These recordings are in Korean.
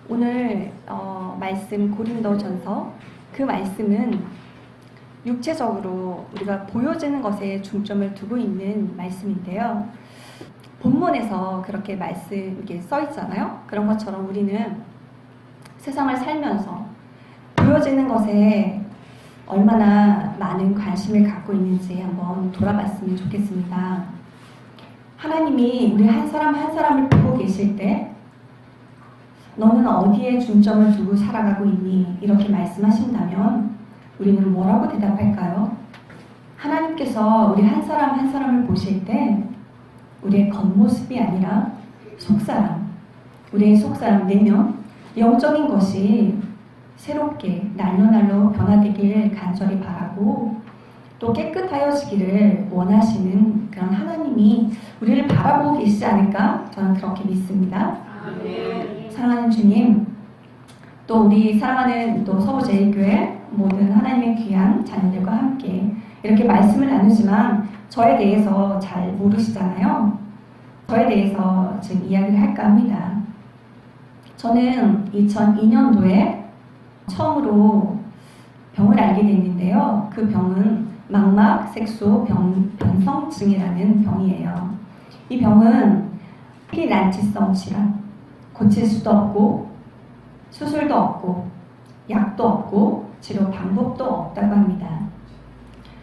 오늘 말씀 고린도전서 그 말씀은 육체적으로 우리가 보여지는 것에 중점을 두고 있는 말씀인데요. 본문에서 그렇게 말씀 이렇게 써 있잖아요. 그런 것처럼 우리는 세상을 살면서 보여지는 것에 얼마나 많은 관심을 갖고 있는지 한번 돌아봤으면 좋겠습니다. 하나님이 우리 한 사람 한 사람을 보고 계실 때 너는 어디에 중점을 두고 살아가고 있니? 이렇게 말씀하신다면 우리는 뭐라고 대답할까요? 하나님께서 우리 한 사람 한 사람을 보실 때 우리의 겉모습이 아니라 속사람, 우리의 속사람 내면 영적인 것이 새롭게 날로 변화되길 간절히 바라고 또 깨끗하여지기를 원하시는 그런 하나님이 우리를 바라보고 계시지 않을까? 저는 그렇게 믿습니다. 아멘. 사랑하는 주님, 또 우리 사랑하는 또 서부제일교회 모든 하나님의 귀한 자녀들과 함께 이렇게 말씀을 나누지만 저에 대해서 잘 모르시잖아요. 저에 대해서 지금 이야기를 할까 합니다. 저는 2002년도에 처음으로 병을 알게 됐는데요. 그 병은 망막색소 변성증이라는 병이에요. 이 병은 피난치성 질환, 고칠 수도 없고 수술도 없고 약도 없고 치료 방법도 없다고 합니다.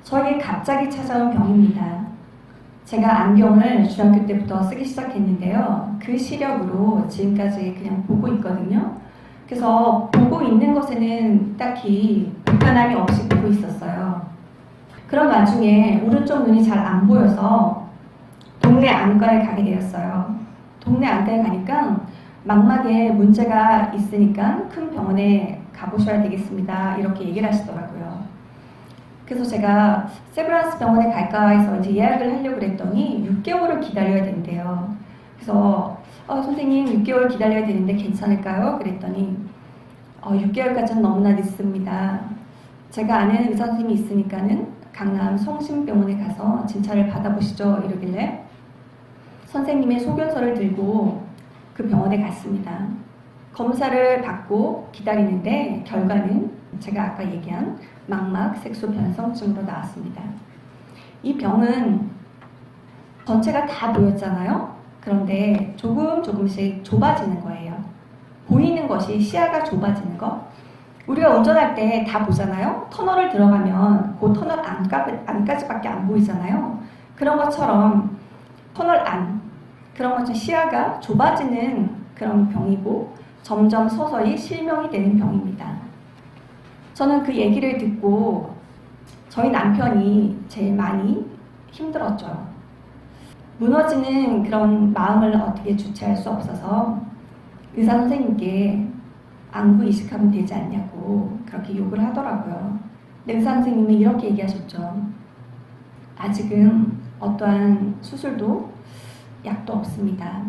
저에게 갑자기 찾아온 병입니다. 제가 안경을 중학교 때부터 쓰기 시작했는데요. 그 시력으로 지금까지 그냥 보고 있거든요. 그래서 보고 있는 것에는 딱히 불편함이 없이 보고 있었어요. 그런 와중에 오른쪽 눈이 잘 안 보여서 동네 안과에 가게 되었어요. 동네 안과에 가니까 망막에 문제가 있으니까 큰 병원에 가보셔야 되겠습니다. 이렇게 얘기를 하시더라고요. 그래서 제가 세브란스 병원에 갈까 해서 이제 예약을 하려고 그랬더니 6개월을 기다려야 된대요. 그래서 선생님 6개월 기다려야 되는데 괜찮을까요? 그랬더니 6개월까지는 너무나 늦습니다. 제가 아는 의사 선생님이 있으니까는 강남 성심병원에 가서 진찰을 받아보시죠. 이러길래 선생님의 소견서를 들고 그 병원에 갔습니다. 검사를 받고 기다리는데 결과는 제가 아까 얘기한 망막색소 변성증으로 나왔습니다. 이 병은 전체가 다 보였잖아요. 그런데 조금씩 좁아지는 거예요. 보이는 것이 시야가 좁아지는 것. 우리가 운전할 때 다 보잖아요. 터널을 들어가면 그 터널 안까지밖에 안 보이잖아요. 그런 것처럼 터널 안, 그런 것처럼 시야가 좁아지는 그런 병이고 점점 서서히 실명이 되는 병입니다. 저는 그 얘기를 듣고 저희 남편이 제일 많이 힘들었죠. 무너지는 그런 마음을 어떻게 주체할 수 없어서 의사 선생님께 안구 이식하면 되지 않냐고 그렇게 욕을 하더라고요. 근데 의사 선생님이 이렇게 얘기하셨죠. 아직은 어떠한 수술도 약도 없습니다.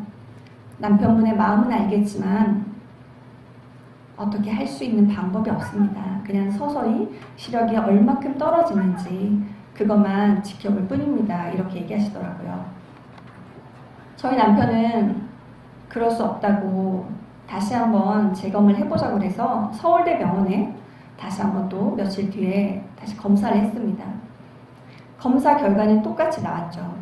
남편분의 마음은 알겠지만 어떻게 할 수 있는 방법이 없습니다. 그냥 서서히 시력이 얼마큼 떨어지는지 그것만 지켜볼 뿐입니다. 이렇게 얘기하시더라고요. 저희 남편은 그럴 수 없다고 다시 한번 재검을 해보자고 해서 서울대 병원에 다시 한번 또 며칠 뒤에 다시 검사를 했습니다. 검사 결과는 똑같이 나왔죠.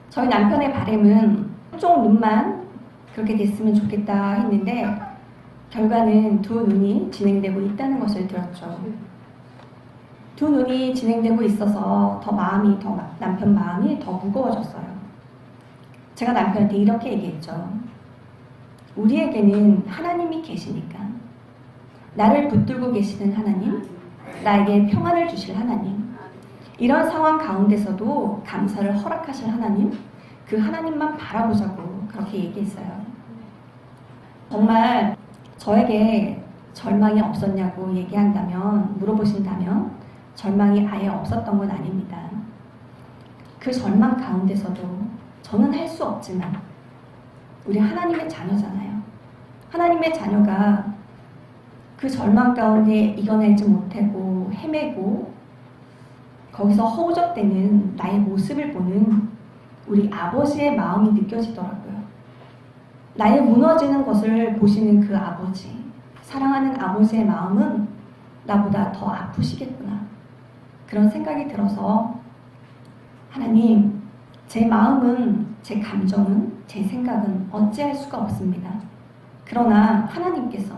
저희 남편의 바람은 한쪽 눈만 그렇게 됐으면 좋겠다 했는데 결과는 두 눈이 진행되고 있다는 것을 들었죠. 두 눈이 진행되고 있어서 남편 마음이 더 무거워졌어요. 제가 남편한테 이렇게 얘기했죠. 우리에게는 하나님이 계시니까 나를 붙들고 계시는 하나님, 나에게 평안을 주실 하나님, 이런 상황 가운데서도 감사를 허락하실 하나님, 그 하나님만 바라보자고 그렇게 얘기했어요. 정말 저에게 절망이 없었냐고 물어보신다면 절망이 아예 없었던 건 아닙니다. 그 절망 가운데서도 저는 할 수 없지만 우리 하나님의 자녀잖아요. 하나님의 자녀가 그 절망 가운데 이겨내지 못하고 헤매고 거기서 허우적대는 나의 모습을 보는 우리 아버지의 마음이 느껴지더라고요. 나의 무너지는 것을 보시는 그 아버지, 사랑하는 아버지의 마음은 나보다 더 아프시겠구나. 그런 생각이 들어서 하나님, 제 마음은, 제 감정은, 제 생각은 어찌할 수가 없습니다. 그러나 하나님께서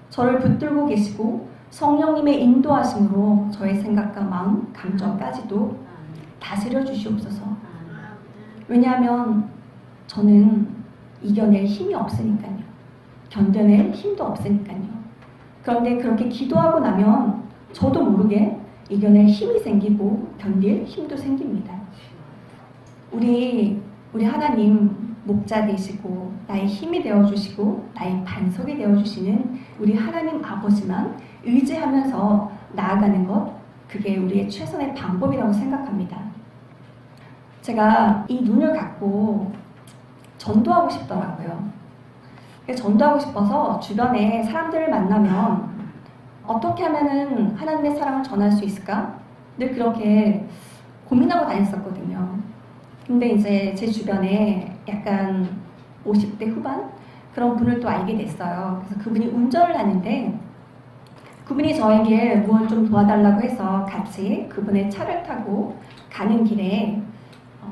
저를 붙들고 계시고 성령님의 인도하심으로 저의 생각과 마음, 감정까지도 다스려 주시옵소서. 왜냐하면 저는 이겨낼 힘이 없으니까요. 견뎌낼 힘도 없으니까요. 그런데 그렇게 기도하고 나면 저도 모르게 이겨낼 힘이 생기고 견딜 힘도 생깁니다. 우리 하나님 목자 되시고 나의 힘이 되어주시고 나의 반석이 되어주시는 우리 하나님 아버지만 의지하면서 나아가는 것, 그게 우리의 최선의 방법이라고 생각합니다. 제가 이 눈을 갖고 전도하고 싶더라고요. 전도하고 싶어서 주변에 사람들을 만나면 어떻게 하면은 하나님의 사랑을 전할 수 있을까? 늘 그렇게 고민하고 다녔었거든요. 근데 이제 제 주변에 약간 50대 후반 그런 분을 또 알게 됐어요. 그래서 그분이 운전을 하는데 그분이 저에게 무언 좀 도와달라고 해서 같이 그분의 차를 타고 가는 길에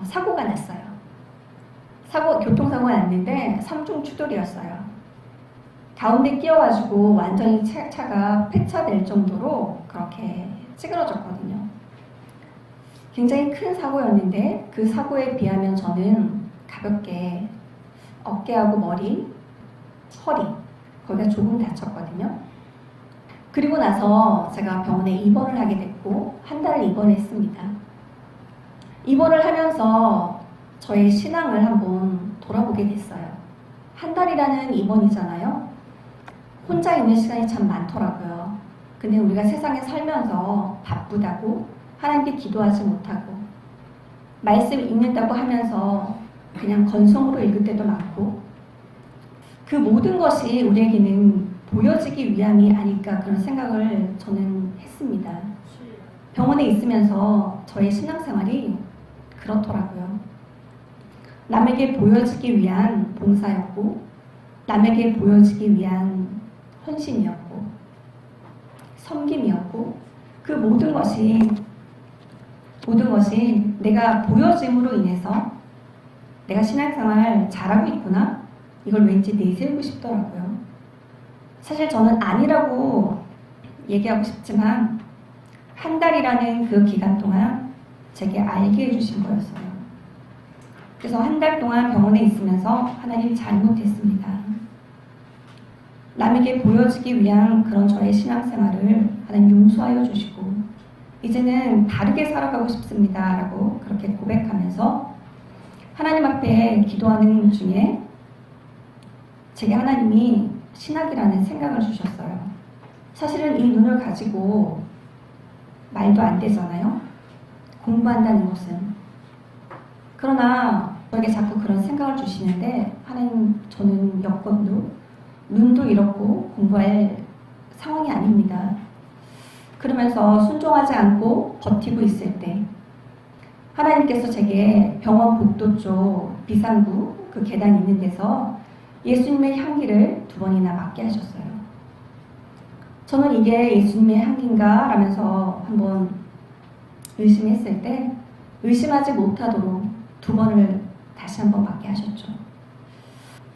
사고가 났어요. 교통사고가 났는데 3중 추돌이었어요. 가운데 끼어가지고 완전히 차가 폐차될 정도로 그렇게 찌그러졌거든요. 굉장히 큰 사고였는데 그 사고에 비하면 저는 가볍게 어깨하고 머리, 허리 거기가 조금 다쳤거든요. 그리고 나서 제가 병원에 입원을 하게 됐고 한 달을 입원했습니다. 입원을 하면서 저의 신앙을 한번 돌아보게 됐어요. 한 달이라는 입원이잖아요. 혼자 있는 시간이 참 많더라고요. 근데 우리가 세상에 살면서 바쁘다고 하나님께 기도하지 못하고 말씀 읽는다고 하면서 그냥 건성으로 읽을 때도 많고 그 모든 것이 우리에게는 보여지기 위함이 아닐까 그런 생각을 저는 했습니다. 병원에 있으면서 저의 신앙생활이 그렇더라고요. 남에게 보여지기 위한 봉사였고 남에게 보여지기 위한 헌신이었고 섬김이었고 그 모든 것이 내가 보여짐으로 인해서 내가 신앙생활 잘하고 있구나 이걸 왠지 내세우고 싶더라고요. 사실 저는 아니라고 얘기하고 싶지만 한 달이라는 그 기간 동안 제게 알게 해주신 거였어요. 그래서 한 달 동안 병원에 있으면서 하나님 잘못했습니다. 남에게 보여지기 위한 그런 저의 신앙생활을 하나님 용서하여 주시고 이제는 바르게 살아가고 싶습니다 라고 그렇게 고백하면서 하나님 앞에 기도하는 중에 제게 하나님이 신학이라는 생각을 주셨어요. 사실은 이 눈을 가지고 말도 안 되잖아요. 공부한다는 것은. 그러나 저에게 자꾸 그런 생각을 주시는데 하나님 저는 여건도 눈도 잃었고 공부할 상황이 아닙니다. 그러면서 순종하지 않고 버티고 있을 때 하나님께서 제게 병원 복도 쪽 비상구 그 계단 있는 데서 예수님의 향기를 2번이나 맡게 하셨어요. 저는 이게 예수님의 향기인가 라면서 한번 의심했을 때 의심하지 못하도록 2번을 다시 한번 맡게 하셨죠.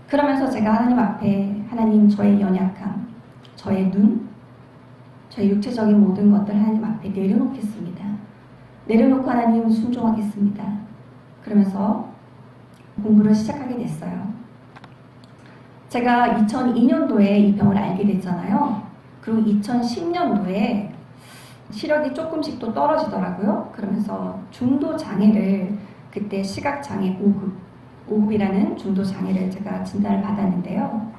그러면서 제가 하나님 앞에 하나님 저의 연약함, 저의 눈, 저의 육체적인 모든 것들 하나님 앞에 내려놓겠습니다. 내려놓고 하나님 순종하겠습니다. 그러면서 공부를 시작하게 됐어요. 제가 2002년도에 이 병을 알게 됐잖아요. 그리고 2010년도에 시력이 조금씩 또 떨어지더라고요. 그러면서 중도 장애를 그때 시각장애 5급이라는 중도 장애를 제가 진단을 받았는데요.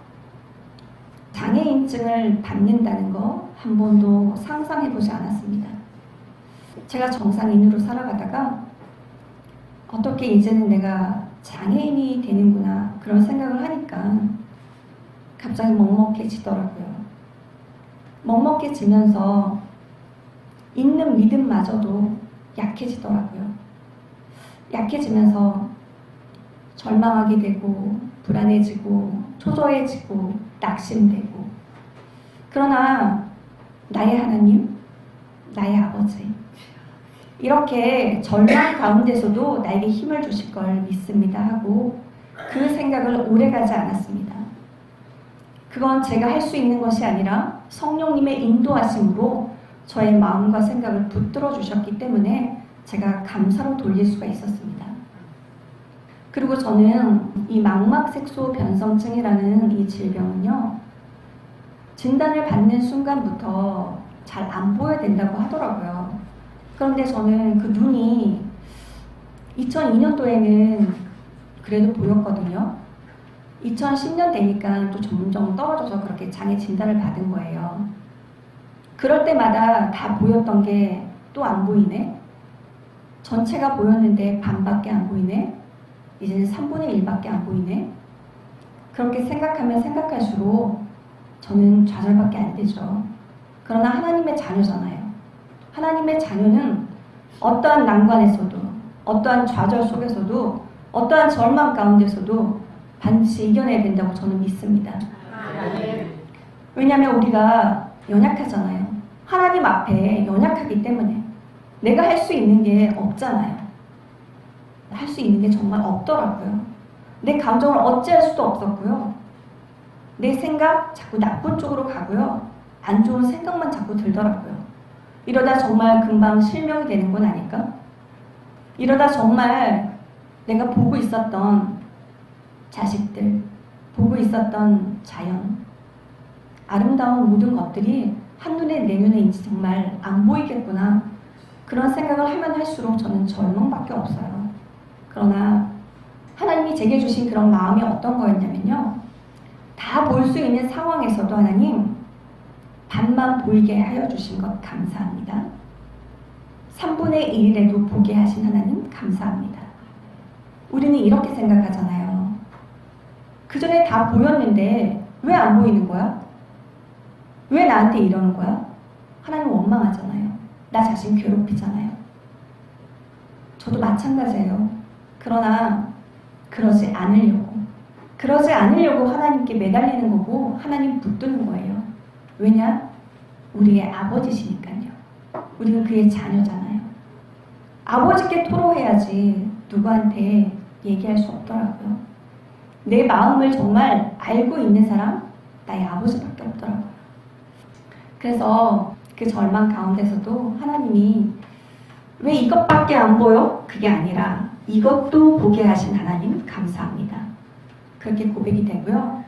장애인증을 받는다는 거 한 번도 상상해보지 않았습니다. 제가 정상인으로 살아가다가 어떻게 이제는 내가 장애인이 되는구나 그런 생각을 하니까 갑자기 먹먹해지더라고요. 먹먹해지면서 있는 믿음마저도 약해지더라고요. 약해지면서 절망하게 되고 불안해지고 초조해지고 낙심되고 그러나 나의 하나님, 나의 아버지, 이렇게 절망 가운데서도 나에게 힘을 주실 걸 믿습니다 하고 그 생각을 오래가지 않았습니다. 그건 제가 할 수 있는 것이 아니라 성령님의 인도하심으로 저의 마음과 생각을 붙들어 주셨기 때문에 제가 감사로 돌릴 수가 있었습니다. 그리고 저는 이 망막색소 변성증이라는 이 질병은요, 진단을 받는 순간부터 잘 안 보여야 된다고 하더라고요. 그런데 저는 그 눈이 2002년도에는 그래도 보였거든요. 2010년 되니까 또 점점 떨어져서 그렇게 장애 진단을 받은 거예요. 그럴 때마다 다 보였던 게 또 안 보이네. 전체가 보였는데 반밖에 안 보이네. 이제는 3분의 1밖에 안 보이네. 그렇게 생각하면 생각할수록 저는 좌절밖에 안 되죠. 그러나 하나님의 자녀잖아요. 하나님의 자녀는 어떠한 난관에서도, 어떠한 좌절 속에서도, 어떠한 절망 가운데서도 반드시 이겨내야 된다고 저는 믿습니다. 왜냐하면 우리가 연약하잖아요. 하나님 앞에 연약하기 때문에 내가 할 수 있는 게 없잖아요. 할 수 있는 게 정말 없더라고요. 내 감정을 어찌할 수도 없었고요. 내 생각 자꾸 나쁜 쪽으로 가고요. 안 좋은 생각만 자꾸 들더라고요. 이러다 정말 금방 실명이 되는 건 아닐까? 이러다 정말 내가 보고 있었던 자식들, 보고 있었던 자연, 아름다운 모든 것들이 한눈에 내 눈에 이제 정말 안 보이겠구나. 그런 생각을 하면 할수록 저는 절망밖에 없어요. 그러나 하나님이 제게 주신 그런 마음이 어떤 거였냐면요. 다 볼 수 있는 상황에서도 하나님 반만 보이게 하여 주신 것 감사합니다. 3분의 1이라도 보게 하신 하나님 감사합니다. 우리는 이렇게 생각하잖아요. 그 전에 다 보였는데 왜 안 보이는 거야? 왜 나한테 이러는 거야? 하나님 원망하잖아요. 나 자신 괴롭히잖아요. 저도 마찬가지예요. 그러나 그러지 않으려고 하나님께 매달리는 거고 하나님 붙드는 거예요. 왜냐? 우리의 아버지시니까요. 우리는 그의 자녀잖아요. 아버지께 토로해야지 누구한테 얘기할 수 없더라고요. 내 마음을 정말 알고 있는 사람? 나의 아버지밖에 없더라고요. 그래서 그 절망 가운데서도 하나님이 왜 이것밖에 안 보여? 그게 아니라 이것도 보게 하신 하나님 감사합니다. 그렇게 고백이 되고요.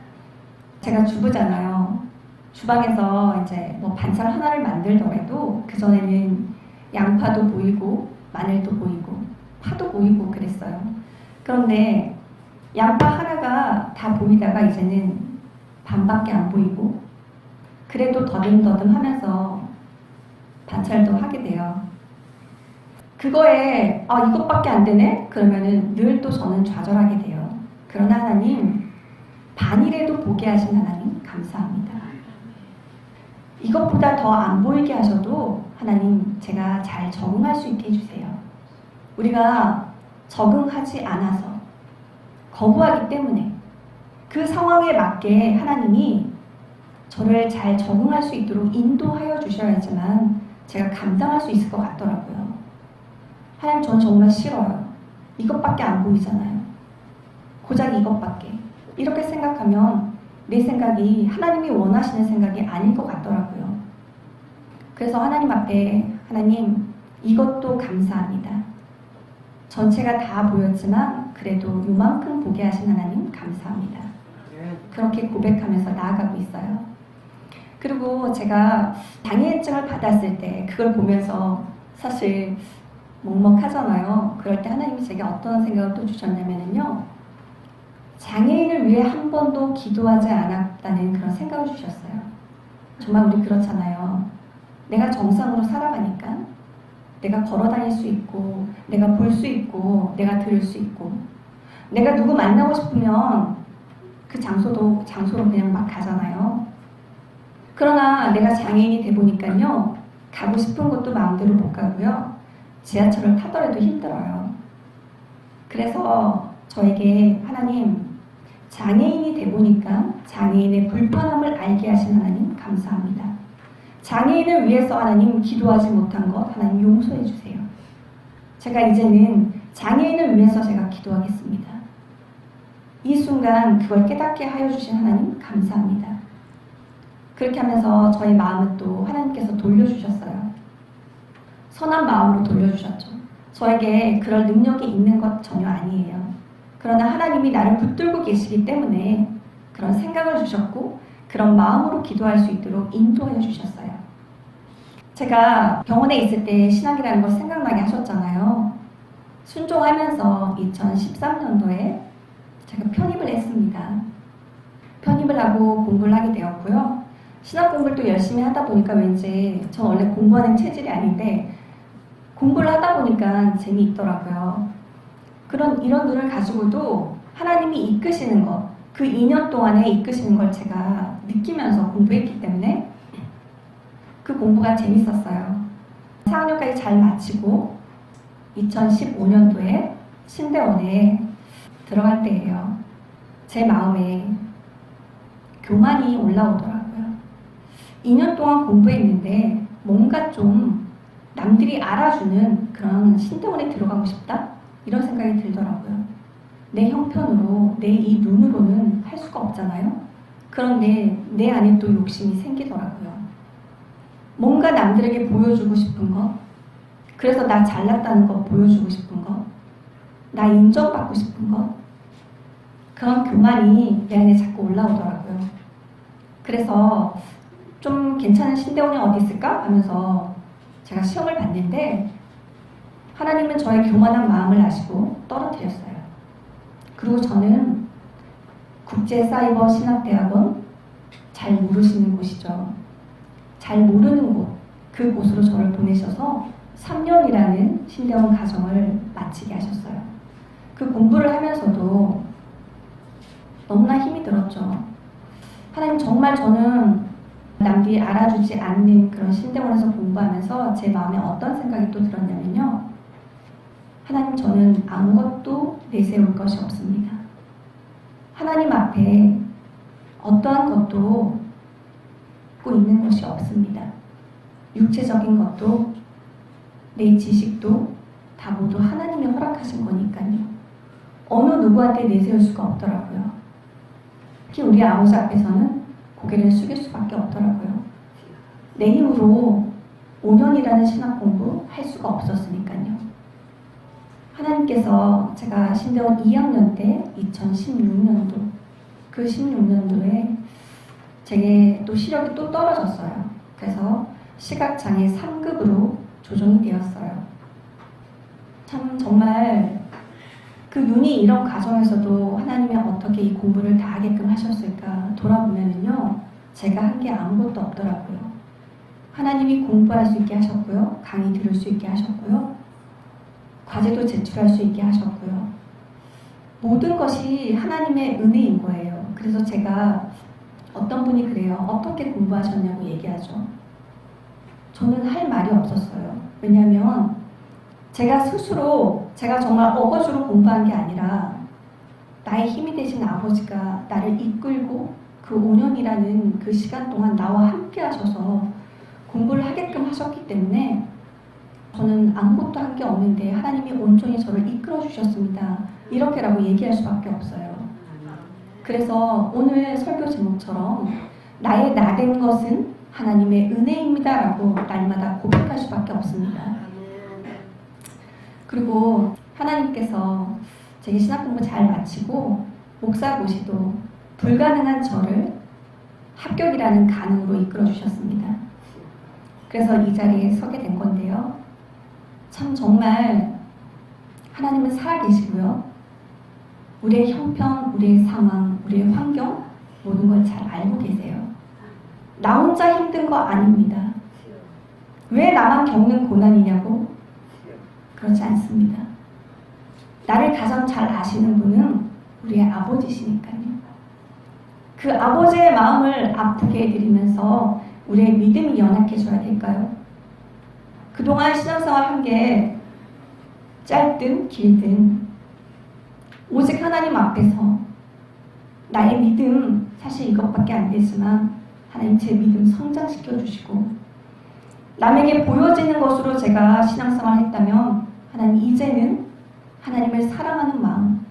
제가 주부잖아요. 주방에서 이제 뭐 반찬 하나를 만들더라도 그전에는 양파도 보이고 마늘도 보이고 파도 보이고 그랬어요. 그런데 양파 하나가 다 보이다가 이제는 반밖에 안 보이고 그래도 더듬더듬 하면서 반찬도 하게 돼요. 그거에 이것밖에 안 되네? 그러면은 늘 또 저는 좌절하게 돼요. 그러나 하나님 반이라도 보게 하신 하나님 감사합니다. 이것보다 더 안 보이게 하셔도 하나님 제가 잘 적응할 수 있게 해주세요. 우리가 적응하지 않아서 거부하기 때문에 그 상황에 맞게 하나님이 저를 잘 적응할 수 있도록 인도하여 주셔야지만 제가 감당할 수 있을 것 같더라고요. 하나님 전 정말 싫어요. 이것밖에 안 보이잖아요. 고작 이것밖에. 이렇게 생각하면 내 생각이 하나님이 원하시는 생각이 아닐 것 같더라고요. 그래서 하나님 앞에 하나님 이것도 감사합니다. 전체가 다 보였지만 그래도 이만큼 보게 하신 하나님 감사합니다. 그렇게 고백하면서 나아가고 있어요. 그리고 제가 장애인증을 받았을 때 그걸 보면서 사실 먹먹하잖아요. 그럴 때 하나님이 제게 어떤 생각을 또 주셨냐면요. 장애인을 위해 한 번도 기도하지 않았다는 그런 생각을 주셨어요. 정말 우리 그렇잖아요. 내가 정상으로 살아가니까 내가 걸어 다닐 수 있고 내가 볼 수 있고 내가 들을 수 있고 내가 누구 만나고 싶으면 그 장소로 그냥 막 가잖아요. 그러나 내가 장애인이 돼 보니까요. 가고 싶은 곳도 마음대로 못 가고요. 지하철을 타더라도 힘들어요. 그래서 저에게 하나님 장애인이 돼 보니까 장애인의 불편함을 알게 하신 하나님 감사합니다. 장애인을 위해서 하나님 기도하지 못한 것 하나님 용서해 주세요. 제가 이제는 장애인을 위해서 제가 기도하겠습니다. 이 순간 그걸 깨닫게 하여 주신 하나님 감사합니다. 그렇게 하면서 저의 마음을 또 하나님께서 돌려주셨어요. 선한 마음으로 돌려주셨죠. 저에게 그럴 능력이 있는 것 전혀 아니에요. 그러나 하나님이 나를 붙들고 계시기 때문에 그런 생각을 주셨고 그런 마음으로 기도할 수 있도록 인도해 주셨어요. 제가 병원에 있을 때 신학이라는 걸 생각나게 하셨잖아요. 순종하면서 2013년도에 제가 편입을 했습니다. 편입을 하고 공부를 하게 되었고요. 신학 공부를 또 열심히 하다 보니까 왠지 전 원래 공부하는 체질이 아닌데 공부를 하다 보니까 재미있더라고요. 이런 눈을 가지고도 하나님이 이끄시는 것, 그 2년 동안에 이끄시는 걸 제가 느끼면서 공부했기 때문에 그 공부가 재밌었어요. 4학년까지 잘 마치고 2015년도에 신대원에 들어갈 때예요. 제 마음에 교만이 올라오더라고요. 2년 동안 공부했는데 뭔가 좀 남들이 알아주는 그런 신대원에 들어가고 싶다? 이런 생각이 들더라고요. 내 형편으로, 내 이 눈으로는 할 수가 없잖아요. 그런데 내 안에 또 욕심이 생기더라고요. 뭔가 남들에게 보여주고 싶은 것, 그래서 나 잘났다는 거 보여주고 싶은 것, 나 인정받고 싶은 것, 그런 교만이 내 안에 자꾸 올라오더라고요. 그래서 좀 괜찮은 신대원이 어디 있을까 하면서 제가 시험을 봤는데 하나님은 저의 교만한 마음을 아시고 떨어뜨렸어요. 그리고 저는 국제사이버신학대학원, 잘 모르시는 곳이죠. 잘 모르는 곳, 그 곳으로 저를 보내셔서 3년이라는 신대원 과정을 마치게 하셨어요. 그 공부를 하면서도 너무나 힘이 들었죠. 하나님, 정말 저는 남들이 알아주지 않는 그런 신대원에서 공부하면서 제 마음에 어떤 생각이 또 들었냐면요. 하나님, 저는 아무것도 내세울 것이 없습니다. 하나님 앞에 어떠한 것도 갖고 있는 것이 없습니다. 육체적인 것도 내 지식도 다 모두 하나님이 허락하신 거니까요. 어느 누구한테 내세울 수가 없더라고요. 특히 우리 아버지 앞에서는 고개를 숙일 수밖에 없더라고요. 내 힘으로 5년이라는 신학 공부 할 수가 없었으니까요. 하나님께서 제가 신대원 2학년 때 2016년도 그 16년도에 제게 또 시력이 또 떨어졌어요. 그래서 시각장애 3급으로 조정이 되었어요. 참 정말 그 눈이 이런 과정에서도 하나님이 어떻게 이 공부를 다 하게끔 하셨을까 돌아보면은요, 제가 한 게 아무것도 없더라고요. 하나님이 공부할 수 있게 하셨고요, 강의 들을 수 있게 하셨고요, 과제도 제출할 수 있게 하셨고요. 모든 것이 하나님의 은혜인 거예요. 그래서 제가 어떤 분이 그래요. 어떻게 공부하셨냐고 얘기하죠. 저는 할 말이 없었어요. 왜냐하면 제가 정말 어거지로 공부한 게 아니라 나의 힘이 되신 아버지가 나를 이끌고 그 5년이라는 그 시간 동안 나와 함께 하셔서 공부를 하게끔 하셨기 때문에 저는 아무것도 한 게 없는데 하나님이 온전히 저를 이끌어 주셨습니다. 이렇게라고 얘기할 수밖에 없어요. 그래서 오늘 설교 제목처럼 나의 나된 것은 하나님의 은혜입니다 라고 날마다 고백할 수밖에 없습니다. 그리고 하나님께서 제게 신학 공부 잘 마치고 목사 고시도 불가능한 저를 합격이라는 가능으로 이끌어 주셨습니다. 그래서 이 자리에 서게 된 건데요. 참 정말 하나님은 살아계시고요. 우리의 형편, 우리의 상황, 우리의 환경 모든 걸 잘 알고 계세요. 나 혼자 힘든 거 아닙니다. 왜 나만 겪는 고난이냐고? 그렇지 않습니다. 나를 가장 잘 아시는 분은 우리의 아버지시니까요. 그 아버지의 마음을 아프게 해드리면서 우리의 믿음이 연약해져야 될까요? 그동안 신앙생활 한 게 짧든 길든 오직 하나님 앞에서 나의 믿음 사실 이것밖에 안 되지만 하나님 제 믿음 성장시켜 주시고 남에게 보여지는 것으로 제가 신앙생활을 했다면 하나님 이제는 하나님을 사랑하는 마음,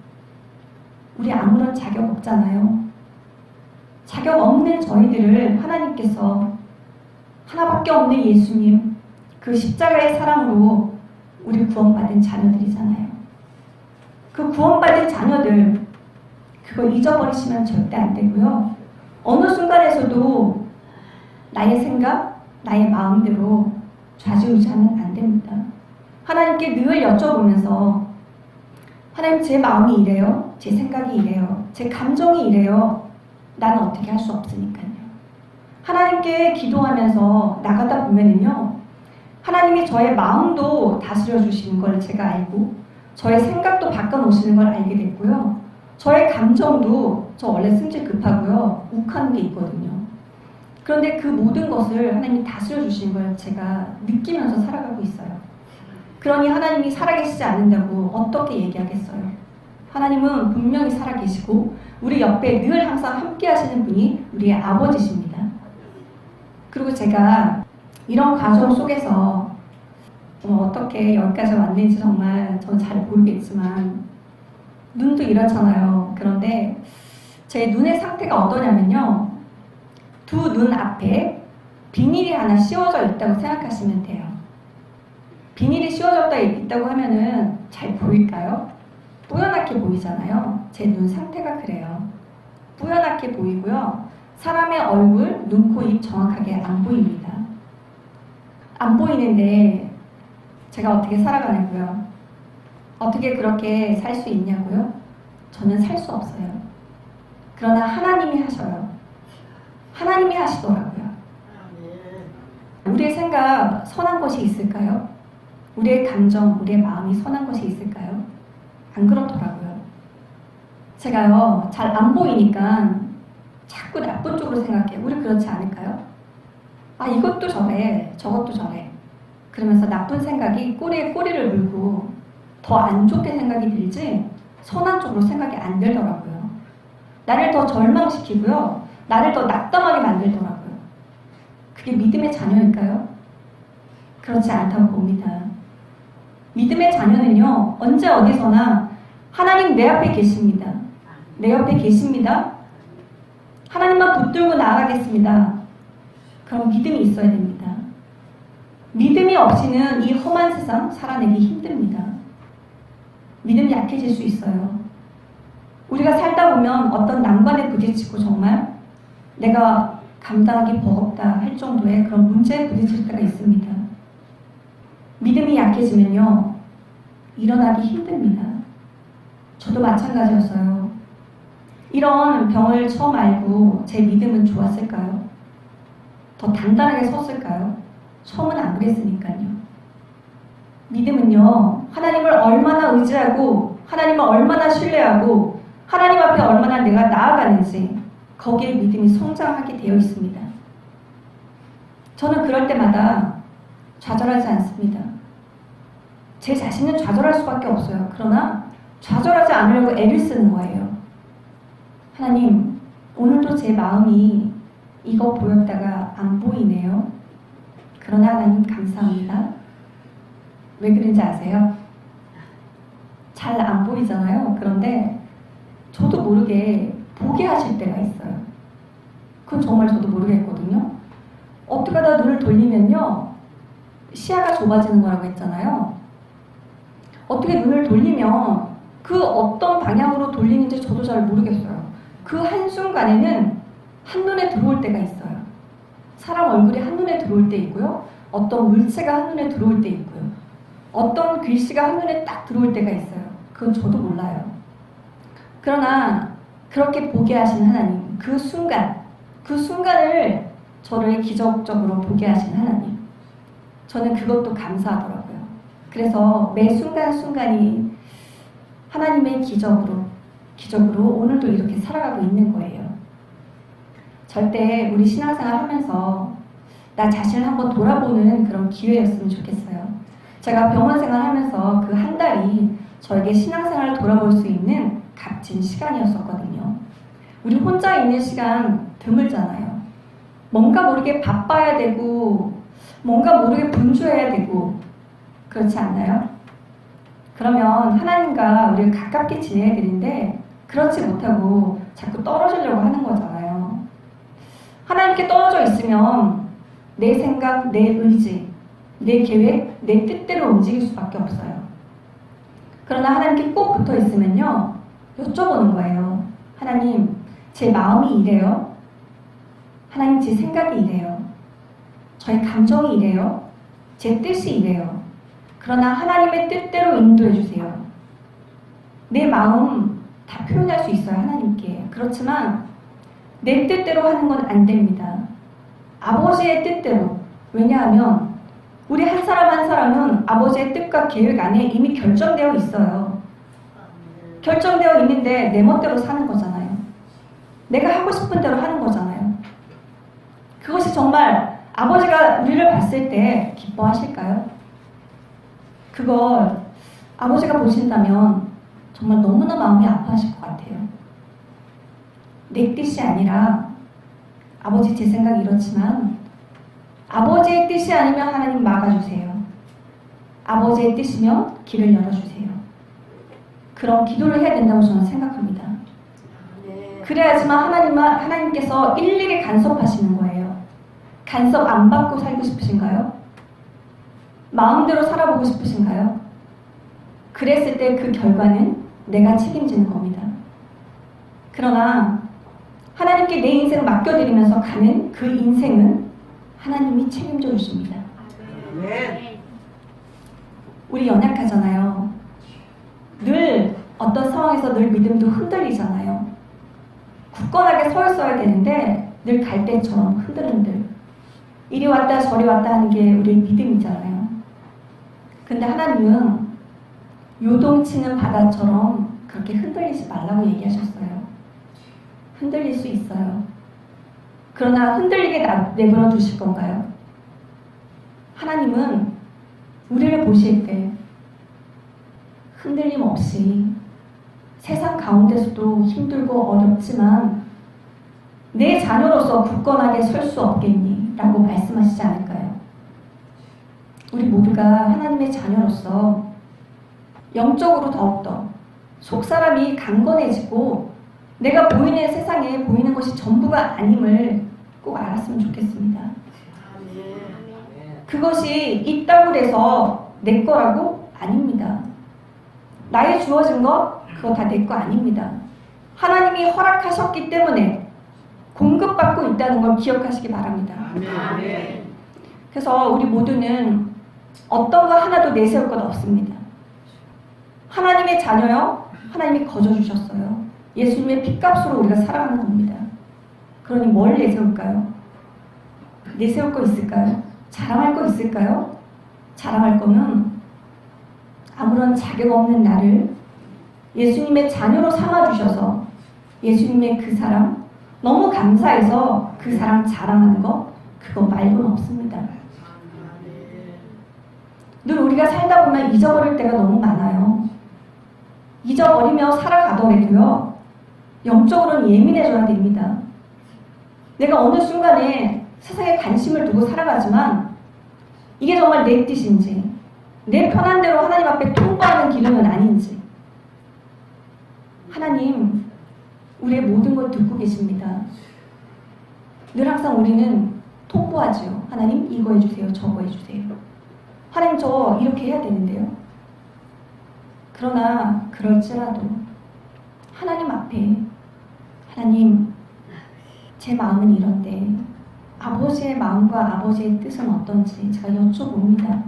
우리 아무런 자격 없잖아요. 자격 없는 저희들을 하나님께서 하나밖에 없는 예수님, 그 십자가의 사랑으로 우리 구원받은 자녀들이잖아요. 그 구원받은 자녀들, 그거 잊어버리시면 절대 안 되고요. 어느 순간에서도 나의 생각, 나의 마음대로 좌지우지하면 안 됩니다. 하나님께 늘 여쭤보면서 하나님, 제 마음이 이래요. 제 생각이 이래요. 제 감정이 이래요. 나는 어떻게 할 수 없으니까요. 하나님께 기도하면서 나가다 보면은요, 하나님이 저의 마음도 다스려 주시는 걸 제가 알고, 저의 생각도 바꿔놓으시는 걸 알게 됐고요. 저의 감정도, 저 원래 승질 급하고요, 욱하는 게 있거든요. 그런데 그 모든 것을 하나님이 다스려 주시는 걸 제가 느끼면서 살아가고 있어요. 그러니 하나님이 살아계시지 않는다고 어떻게 얘기하겠어요? 하나님은 분명히 살아계시고 우리 옆에 늘 항상 함께 하시는 분이 우리의 아버지십니다. 그리고 제가 이런 과정 속에서 어떻게 여기까지 왔는지 정말 저는 잘 모르겠지만 눈도 이렇잖아요. 그런데 제 눈의 상태가 어떠냐면요, 두 눈 앞에 비닐이 하나 씌워져 있다고 생각하시면 돼요. 비닐이 씌워져 있다고 하면은 잘 보일까요? 뿌연하게 보이잖아요. 제 눈 상태가 그래요. 뿌연하게 보이고요. 사람의 얼굴, 눈, 코, 입 정확하게 안 보입니다. 안 보이는데 제가 어떻게 살아가냐고요? 어떻게 그렇게 살 수 있냐고요? 저는 살 수 없어요. 그러나 하나님이 하셔요. 하나님이 하시더라고요. 우리의 생각 선한 것이 있을까요? 우리의 감정, 우리의 마음이 선한 것이 있을까요? 안 그렇더라고요. 제가요, 잘 안 보이니까 자꾸 나쁜 쪽으로 생각해요. 우리 그렇지 않을까요? 아, 이것도 저래, 저것도 저래. 그러면서 나쁜 생각이 꼬리에 꼬리를 물고 더 안 좋게 생각이 들지 선한 쪽으로 생각이 안 들더라고요. 나를 더 절망시키고요. 나를 더 낙담하게 만들더라고요. 그게 믿음의 자녀일까요? 그렇지 않다고 봅니다. 믿음의 자녀는요, 언제 어디서나 하나님 내 앞에 계십니다. 내 옆에 계십니다. 하나님만 붙들고 나아가겠습니다. 그럼 믿음이 있어야 됩니다. 믿음이 없이는 이 험한 세상 살아내기 힘듭니다. 믿음이 약해질 수 있어요. 우리가 살다 보면 어떤 난관에 부딪히고 정말 내가 감당하기 버겁다 할 정도의 그런 문제에 부딪힐 때가 있습니다. 믿음이 약해지면요, 일어나기 힘듭니다. 저도 마찬가지였어요. 이런 병을 처음 알고 제 믿음은 좋았을까요? 더 단단하게 섰을까요? 처음은 안 그랬으니까요. 믿음은요, 하나님을 얼마나 의지하고 하나님을 얼마나 신뢰하고 하나님 앞에 얼마나 내가 나아가는지 거기에 믿음이 성장하게 되어 있습니다. 저는 그럴 때마다 좌절하지 않습니다. 제 자신은 좌절할 수밖에 없어요. 그러나 좌절하지 않으려고 애를 쓰는 거예요. 하나님, 오늘도 제 마음이 이거 보였다가 안 보이네요. 그러나 하나님 감사합니다. 왜 그런지 아세요? 잘 안 보이잖아요. 그런데 저도 모르게 보게 하실 때가 있어요. 그건 정말 저도 모르겠거든요. 어떻게 하다 눈을 돌리면요, 시야가 좁아지는 거라고 했잖아요. 어떻게 눈을 돌리면 그 어떤 방향으로 돌리는지 저도 잘 모르겠어요. 그 한순간에는 한눈에 들어올 때가 있어요. 사람 얼굴이 한눈에 들어올 때 있고요. 어떤 물체가 한눈에 들어올 때 있고요. 어떤 글씨가 한눈에 딱 들어올 때가 있어요. 그건 저도 몰라요. 그러나 그렇게 보게 하신 하나님, 그 순간을 저를 기적적으로 보게 하신 하나님, 저는 그것도 감사하더라고요. 그래서 매 순간순간이 하나님의 기적으로 오늘도 이렇게 살아가고 있는 거예요. 절대 우리 신앙생활 하면서 나 자신을 한번 돌아보는 그런 기회였으면 좋겠어요. 제가 병원 생활하면서 그 한 달이 저에게 신앙생활을 돌아볼 수 있는 값진 시간이었었거든요. 우리 혼자 있는 시간 드물잖아요. 뭔가 모르게 바빠야 되고 뭔가 모르게 분주해야 되고 그렇지 않나요? 그러면 하나님과 우리가 가깝게 지내야 되는데 그렇지 못하고 자꾸 떨어지려고 하는 거잖아요. 하나님께 떨어져 있으면 내 생각, 내 의지, 내 계획, 내 뜻대로 움직일 수밖에 없어요. 그러나 하나님께 꼭 붙어 있으면요, 여쭤보는 거예요. 하나님, 제 마음이 이래요? 하나님, 제 생각이 이래요? 저의 감정이 이래요? 제 뜻이 이래요? 그러나 하나님의 뜻대로 인도해 주세요. 내 마음 다 표현할 수 있어요, 하나님께. 그렇지만 내 뜻대로 하는 건 안 됩니다. 아버지의 뜻대로. 왜냐하면 우리 한 사람 한 사람은 아버지의 뜻과 계획 안에 이미 결정되어 있어요. 결정되어 있는데 내 멋대로 사는 거잖아요. 내가 하고 싶은 대로 하는 거잖아요. 그것이 정말 아버지가 우리를 봤을 때 기뻐하실까요? 그걸 아버지가 보신다면 정말 너무나 마음이 아파하실 것 같아요. 내 뜻이 아니라 아버지 제 생각이 이렇지만 아버지의 뜻이 아니면 하나님 막아주세요. 아버지의 뜻이면 길을 열어주세요. 그런 기도를 해야 된다고 저는 생각합니다. 그래야지만 하나님께서 일일이 간섭하시는 거예요. 간섭 안 받고 살고 싶으신가요? 마음대로 살아보고 싶으신가요? 그랬을 때 그 결과는 내가 책임지는 겁니다. 그러나 하나님께 내 인생을 맡겨드리면서 가는 그 인생은 하나님이 책임져 주십니다. 우리 연약하잖아요. 늘 어떤 상황에서 늘 믿음도 흔들리잖아요. 굳건하게 서 있어야 되는데 늘 갈대처럼 흔들흔들. 이리 왔다 저리 왔다 하는 게 우리의 믿음이잖아요. 근데 하나님은 요동치는 바다처럼 그렇게 흔들리지 말라고 얘기하셨어요. 흔들릴 수 있어요. 그러나 흔들리게 내버려 두실 건가요? 하나님은 우리를 보실 때 흔들림 없이 세상 가운데서도 힘들고 어렵지만 내 자녀로서 굳건하게 설 수 없겠니? 라고 말씀하시지 않을까요? 우리 모두가 하나님의 자녀로서 영적으로 더욱더 속사람이 강건해지고 내가 보이는 세상에 보이는 것이 전부가 아님을 꼭 알았으면 좋겠습니다. 그것이 있다고 해서 내 거라고? 아닙니다. 나의 주어진 것 그거 다 내 거 아닙니다. 하나님이 허락하셨기 때문에 공급받고 있다는 걸 기억하시기 바랍니다. 그래서 우리 모두는 어떤 거 하나도 내세울 것 없습니다. 하나님의 자녀요. 하나님이 거저주셨어요. 예수님의 핏값으로 우리가 살아가는 겁니다. 그러니 뭘 내세울까요? 내세울 거 있을까요? 자랑할 거 있을까요? 자랑할 거는 아무런 자격 없는 나를 예수님의 자녀로 삼아주셔서 예수님의 그 사랑 너무 감사해서 그 사랑 자랑하는 거 그거 말고는 없습니다. 늘 우리가 살다 보면 잊어버릴 때가 너무 많아요. 잊어버리며 살아가더라도요. 영적으로는 예민해져야 됩니다. 내가 어느 순간에 세상에 관심을 두고 살아가지만 이게 정말 내 뜻인지 내 편한 대로 하나님 앞에 통보하는 기름은 아닌지 하나님 우리의 모든 걸 듣고 계십니다. 늘 항상 우리는 통보하지요. 하나님 이거 해주세요. 저거 해주세요. 하나님 저 이렇게 해야 되는데요. 그러나 그럴지라도 하나님 앞에 하나님 제 마음은 이런데 아버지의 마음과 아버지의 뜻은 어떤지 제가 여쭤봅니다.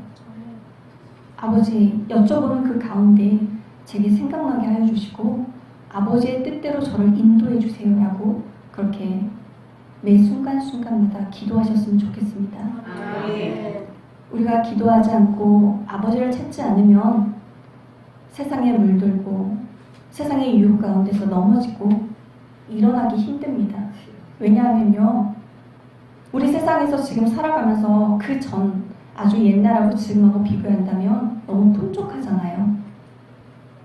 아버지 여쭤보는 그 가운데 제게 생각나게 하여 주시고 아버지의 뜻대로 저를 인도해 주세요 라고 그렇게 매 순간순간마다 기도하셨으면 좋겠습니다. 우리가 기도하지 않고 아버지를 찾지 않으면 세상에 물들고 세상의 유혹 가운데서 넘어지고 일어나기 힘듭니다. 왜냐하면요 우리 세상에서 지금 살아가면서 그 전 아주 옛날하고 지금하고 비교한다면 너무 풍족하잖아요.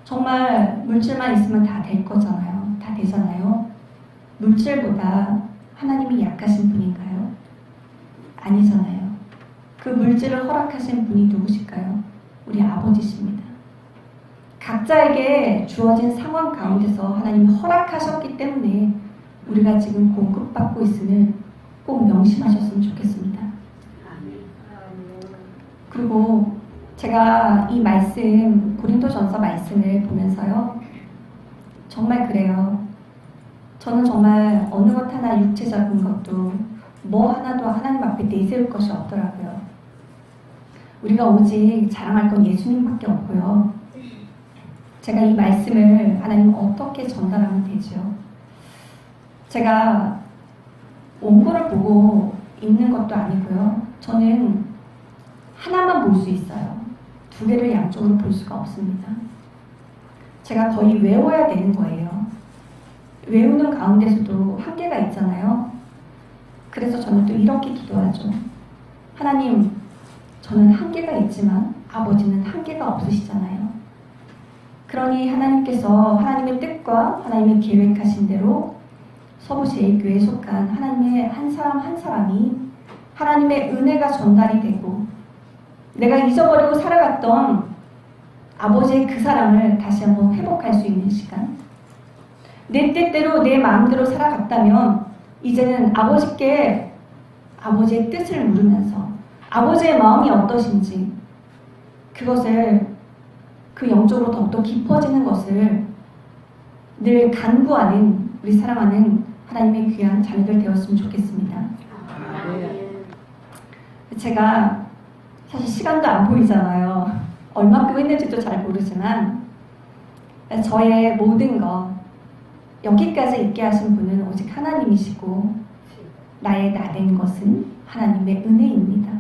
정말 물질만 있으면 다 될 거잖아요. 다 되잖아요. 물질보다 하나님이 약하신 분인가요? 아니잖아요. 그 물질을 허락하신 분이 누구실까요? 우리 아버지십니다. 각자에게 주어진 상황 가운데서 하나님이 허락하셨기 때문에 우리가 지금 공급받고 있음을 꼭 명심하셨으면 좋겠습니다. 그리고 제가 이 말씀, 고린도전서 말씀을 보면서요, 정말 그래요. 저는 정말 어느 것 하나 육체적인 것도 뭐 하나도 하나님 앞에 내세울 것이 없더라고요. 우리가 오직 자랑할 건 예수님밖에 없고요. 제가 이 말씀을 하나님 어떻게 전달하면 되죠? 제가 원고를 보고 읽는 것도 아니고요. 저는 하나만 볼 수 있어요. 두 개를 양쪽으로 볼 수가 없습니다. 제가 거의 외워야 되는 거예요. 외우는 가운데서도 한계가 있잖아요. 그래서 저는 또 이렇게 기도하죠. 하나님, 저는 한계가 있지만 아버지는 한계가 없으시잖아요. 그러니 하나님께서 하나님의 뜻과 하나님의 계획하신 대로 서부제일교회에 속한 하나님의 한 사람 한 사람이 하나님의 은혜가 전달이 되고 내가 잊어버리고 살아갔던 아버지의 그 사랑을 다시 한번 회복할 수 있는 시간, 내 뜻대로 내 마음대로 살아갔다면 이제는 아버지께 아버지의 뜻을 물으면서 아버지의 마음이 어떠신지 그것을 그 영적으로 더욱더 깊어지는 것을 늘 간구하는 우리 사랑하는 하나님의 귀한 자녀들 되었으면 좋겠습니다. 제가 사실 시간도 안 보이잖아요. 얼마큼 했는지도 잘 모르지만 저의 모든 것 여기까지 있게 하신 분은 오직 하나님이시고 나의 나된 것은 하나님의 은혜입니다.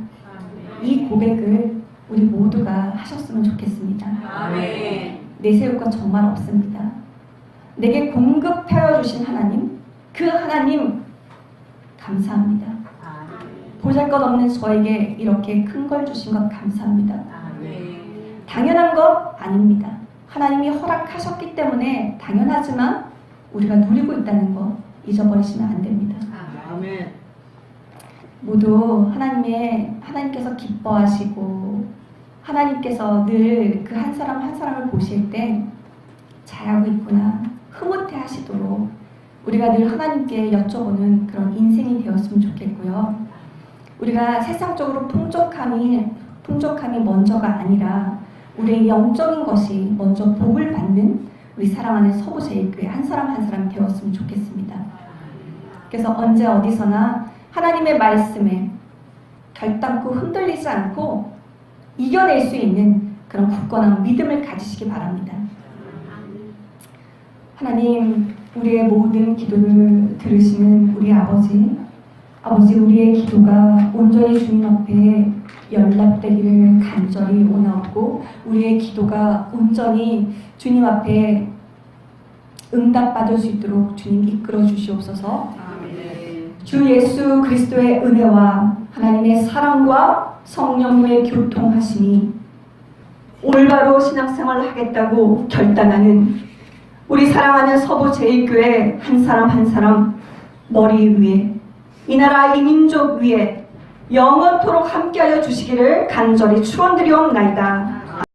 이 고백을 우리 모두가 하셨으면 좋겠습니다. 아멘. 내세울 것 정말 없습니다. 내게 공급하여 주신 하나님, 그 하나님 감사합니다. 보잘것없는 저에게 이렇게 큰 걸 주신 것 감사합니다. 당연한 것 아닙니다. 하나님이 허락하셨기 때문에 당연하지만 우리가 누리고 있다는 것 잊어버리시면 안 됩니다. 아멘. 모두 하나님께서 기뻐하시고 하나님께서 늘 그 한 사람 한 사람을 보실 때 잘하고 있구나 흐뭇해 하시도록 우리가 늘 하나님께 여쭤보는 그런 인생이 되었으면 좋겠고요. 우리가 세상적으로 풍족함이 먼저가 아니라 우리의 영적인 것이 먼저 복을 받는 우리 사랑하는 서부제일교회 한 사람 한 사람 되었으면 좋겠습니다. 그래서 언제 어디서나 하나님의 말씀에 결단코 흔들리지 않고 이겨낼 수 있는 그런 굳건한 믿음을 가지시기 바랍니다. 하나님, 우리의 모든 기도를 들으시는 우리 아버지, 우리의 기도가 온전히 주님 앞에 연락되기를 간절히 원하옵고 우리의 기도가 온전히 주님 앞에 응답받을 수 있도록 주님 이끌어 주시옵소서. 주 예수 그리스도의 은혜와 하나님의 사랑과 성령의 교통하심이 올바로 신앙생활을 하겠다고 결단하는 우리 사랑하는 서부제일교회 한 사람 한 사람 머리 위에 이 나라 이 민족 위에 영원토록 함께하여 주시기를 간절히 축원드리옵나이다.